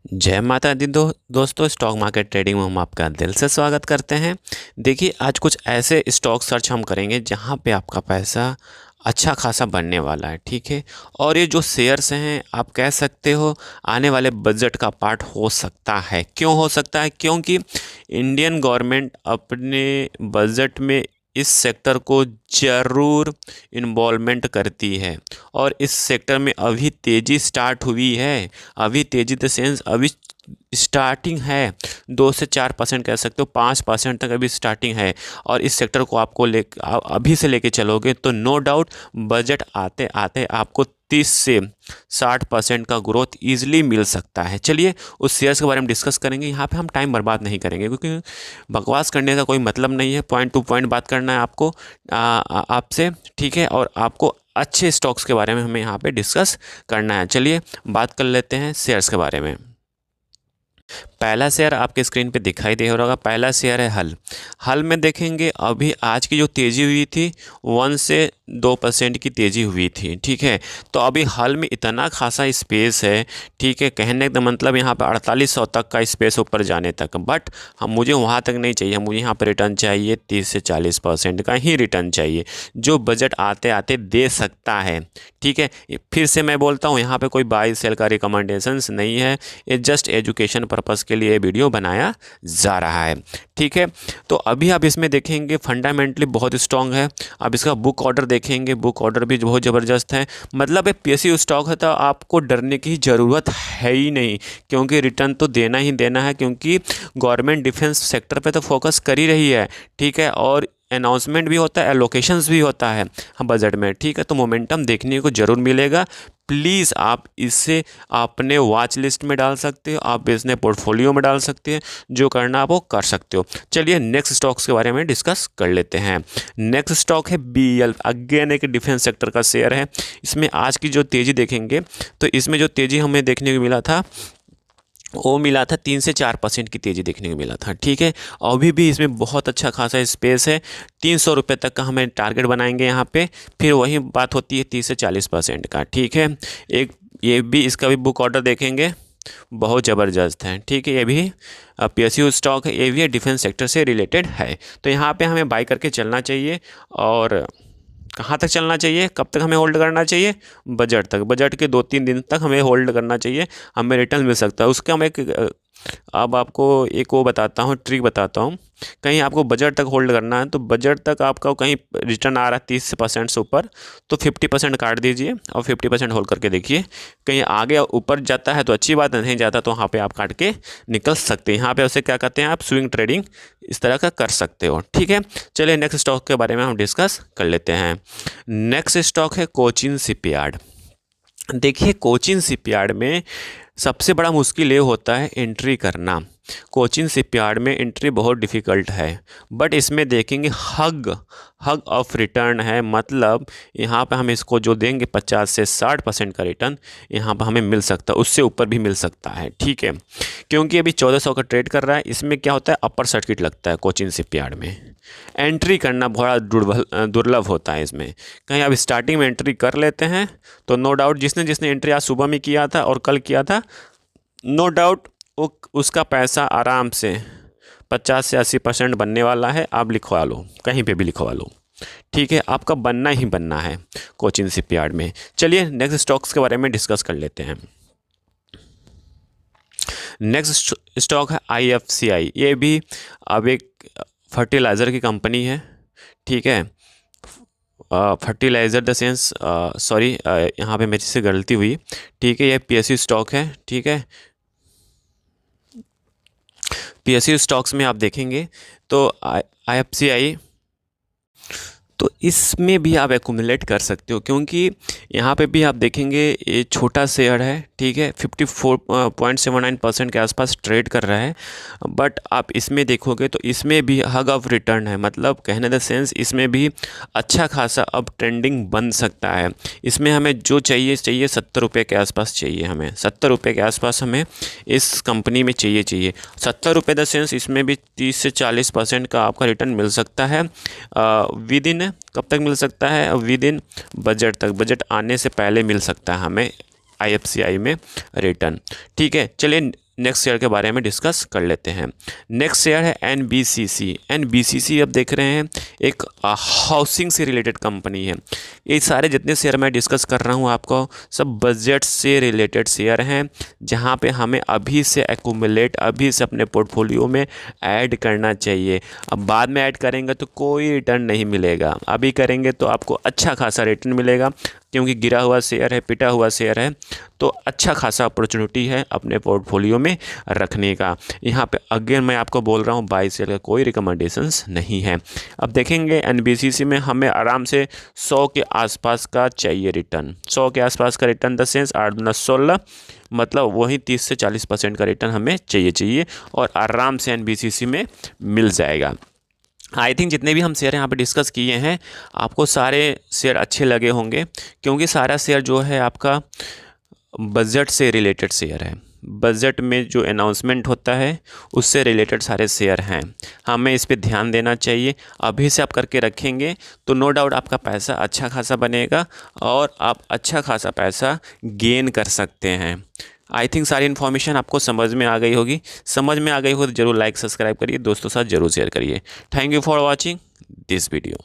जय माता दी दोस्तों, स्टॉक मार्केट ट्रेडिंग में हम आपका दिल से स्वागत करते हैं। देखिए, आज कुछ ऐसे स्टॉक सर्च हम करेंगे जहां पे आपका पैसा अच्छा खासा बनने वाला है। ठीक है। और ये जो शेयर्स हैं, आप कह सकते हो आने वाले बजट का पार्ट हो सकता है। क्यों हो सकता है? क्योंकि इंडियन गवर्नमेंट अपने बजट में इस सेक्टर को ज़रूर इन्वॉल्वमेंट करती है। और इस सेक्टर में अभी तेज़ी स्टार्ट हुई है। अभी तेज़ी द सेंस अभी स्टार्टिंग है। 2 से 4% कह सकते हो, 5% तक अभी स्टार्टिंग है। और इस सेक्टर को आपको अभी से लेके चलोगे तो नो डाउट बजट आते आते आपको 30 से 60% का ग्रोथ ईजिली मिल सकता है। चलिए उस शेयर्स के बारे में डिस्कस करेंगे। यहाँ पे हम टाइम बर्बाद नहीं करेंगे क्योंकि बकवास करने का कोई मतलब नहीं है। पॉइंट टू पॉइंट बात करना है आपको, आपसे। ठीक है। और आपको अच्छे स्टॉक्स के बारे में हमें यहाँ पे डिस्कस करना है। चलिए बात कर लेते हैं शेयर्स के बारे में। पहला शेयर आपके स्क्रीन पे दिखाई दे रहा होगा। पहला शेयर है हल। हल में देखेंगे अभी आज की जो तेज़ी हुई थी 1 से 2% की तेज़ी हुई थी। ठीक है। तो अभी हल में इतना खासा स्पेस है। ठीक है। कहने का मतलब यहाँ पे 4800 तक का स्पेस ऊपर जाने तक। बट हम मुझे वहाँ तक नहीं चाहिए, मुझे यहाँ पर रिटर्न चाहिए 30 से 40% का ही रिटर्न चाहिए, जो बजट आते आते दे सकता है। ठीक है। फिर से मैं बोलता हूँ, यहाँ पे कोई बाई सेल का रिकमेंडेशंस नहीं है। ये जस्ट एजुकेशन पर्पज़ के लिए वीडियो बनाया जा रहा है। ठीक है। तो अभी आप इसमें देखेंगे फंडामेंटली बहुत स्ट्रॉन्ग है। अब इसका बुक ऑर्डर देखेंगे, बुक ऑर्डर भी बहुत ज़बरदस्त है। मतलब एक पीएसयू स्टॉक है तो आपको डरने की ज़रूरत है ही नहीं, क्योंकि रिटर्न तो देना ही देना है। क्योंकि गवर्नमेंट डिफेंस सेक्टर पे तो फोकस कर ही रही है। ठीक है। और अनाउंसमेंट भी होता है, एलोकेशंस भी होता है बजट में। ठीक है। तो मोमेंटम देखने को ज़रूर मिलेगा। प्लीज़ आप इसे अपने वॉच लिस्ट में डाल सकते हो, आप इसने पोर्टफोलियो में डाल सकते हैं। जो करना आप वो कर सकते हो। चलिए नेक्स्ट स्टॉक्स के बारे में डिस्कस कर लेते हैं। नेक्स्ट स्टॉक है बीएल। अगेन एक डिफेंस सेक्टर का शेयर है। इसमें आज की जो तेज़ी देखेंगे तो इसमें जो तेज़ी हमें देखने को मिला था वो मिला था 3 से 4% की तेज़ी देखने को मिला था। ठीक है। अभी भी इसमें बहुत अच्छा खासा स्पेस है। 300 रुपये तक का हमें टारगेट बनाएंगे यहाँ पे। फिर वही बात होती है 30 से 40% का। ठीक है। एक ये भी, इसका भी बुक ऑर्डर देखेंगे, बहुत ज़बरदस्त है। ठीक है। ये भी पीएसयू स्टॉक है, ये भी डिफेंस सेक्टर से रिलेटेड है। तो यहाँ पे हमें बाई करके चलना चाहिए। और कहाँ तक चलना चाहिए, कब तक हमें होल्ड करना चाहिए? बजट तक। बजट के 2-3 दिन तक हमें होल्ड करना चाहिए, हमें रिटर्न मिल सकता है उसका। हम एक अब आपको एक वो बताता हूँ, ट्रिक बताता हूँ। कहीं आपको बजट तक होल्ड करना है तो बजट तक आपका कहीं रिटर्न आ रहा है 30% से ऊपर, तो 50% काट दीजिए और 50% होल्ड करके देखिए। कहीं आगे ऊपर जाता है तो अच्छी बात है, नहीं जाता तो वहाँ पे आप काट के निकल सकते हैं। यहाँ पे उसे क्या कहते हैं, आप स्विंग ट्रेडिंग इस तरह का कर सकते हो। ठीक है। चलिए नेक्स्ट स्टॉक के बारे में हम डिस्कस कर लेते हैं। नेक्स्ट स्टॉक है कोचिन शिपयार्ड। देखिए कोचिन शिपयार्ड में सबसे बड़ा मुश्किल ये होता है एंट्री करना। कोचिन शिपयार्ड में एंट्री बहुत डिफ़िकल्ट है। बट इसमें देखेंगे हग हग ऑफ रिटर्न है। मतलब यहाँ पे हम इसको जो देंगे 50 से 60% का रिटर्न यहाँ पर हमें मिल सकता है, उससे ऊपर भी मिल सकता है। ठीक है। क्योंकि अभी 1400 का ट्रेड कर रहा है। इसमें क्या होता है, अपर सर्किट लगता है कोचिन शिपयार्ड में। एंट्री करना बड़ा दुर्लभ होता है इसमें। कहीं आप स्टार्टिंग में एंट्री कर लेते हैं तो नो डाउट जिसने जिसने एंट्री आज सुबह में किया था और कल किया था, नो डाउट उसका पैसा आराम से 50 से 80% बनने वाला है। आप लिखवा लो, कहीं पे भी लिखवा लो। ठीक है। आपका बनना ही बनना है कोचिन शिपयार्ड में। चलिए नेक्स्ट स्टॉक्स के बारे में डिस्कस कर लेते हैं। नेक्स्ट स्टॉक है आईएफसीआई। ये भी अब एक फर्टिलाइज़र की कंपनी है। ठीक है। फर्टिलाइज़र द सेंस, सॉरी यहाँ पे मेरे से गलती हुई। ठीक है। ये पीएसयू स्टॉक है। ठीक है। पीएसयू स्टॉक्स में आप देखेंगे तो आईएफसीआई, तो इसमें भी आप एक्यूमुलेट कर सकते हो। क्योंकि यहाँ पे भी आप देखेंगे ये छोटा शेयर है। ठीक है। 54.79% के आसपास ट्रेड कर रहा है। बट आप इसमें देखोगे तो इसमें भी हग ऑफ रिटर्न है। मतलब कहने द सेंस इसमें भी अच्छा खासा अब ट्रेंडिंग बन सकता है। इसमें हमें जो चाहिए 70 रुपये के आसपास चाहिए। हमें 70 रुपये के आसपास हमें इस कंपनी में चाहिए 70 रुपये द सेंस इसमें भी 30 से 40% का आपका रिटर्न मिल सकता है विद इन। कब तक मिल सकता है? विद इन बजट तक। बजट आने से पहले मिल सकता है हमें आईएफसीआई में रिटर्न। ठीक है। चलिए नेक्स्ट शेयर के बारे में डिस्कस कर लेते हैं। नेक्स्ट शेयर है एनबीसीसी। एनबीसीसी अब देख रहे हैं एक हाउसिंग से रिलेटेड कंपनी है। ये सारे जितने शेयर मैं डिस्कस कर रहा हूँ आपको सब बजट से रिलेटेड शेयर हैं, जहाँ पे हमें अभी से एक्यूमुलेट, अभी से अपने पोर्टफोलियो में ऐड करना चाहिए। अब बाद में ऐड करेंगे तो कोई रिटर्न नहीं मिलेगा, अभी करेंगे तो आपको अच्छा खासा रिटर्न मिलेगा, क्योंकि गिरा हुआ शेयर है, पिटा हुआ शेयर है, तो अच्छा खासा अपॉर्चुनिटी है अपने पोर्टफोलियो में रखने का। यहाँ पे अगेन मैं आपको बोल रहा हूँ बाई शेयर का कोई रिकमेंडेशंस नहीं है। अब देखेंगे एनबीसीसी में हमें आराम से 100 के आसपास का चाहिए रिटर्न। 100 के आसपास का रिटर्न द सेंस 8 दूना 16, मतलब वही 30 से 40% का रिटर्न हमें चाहिए और आराम से एनबीसीसी में मिल जाएगा। आई थिंक जितने भी हम शेयर यहाँ पे डिस्कस किए हैं आपको सारे शेयर अच्छे लगे होंगे, क्योंकि सारा शेयर जो है आपका बजट से रिलेटेड शेयर है। बजट में जो अनाउंसमेंट होता है उससे रिलेटेड सारे शेयर हैं, हमें इस पे ध्यान देना चाहिए। अभी से आप करके रखेंगे तो नो डाउट आपका पैसा अच्छा खासा बनेगा और आप अच्छा खासा पैसा गेन कर सकते हैं। आई थिंक सारी इन्फॉर्मेशन आपको समझ में आ गई होगी। समझ में आ गई हो तो ज़रूर लाइक सब्सक्राइब करिए, दोस्तों के साथ ज़रूर शेयर करिए। Thank you for watching this video.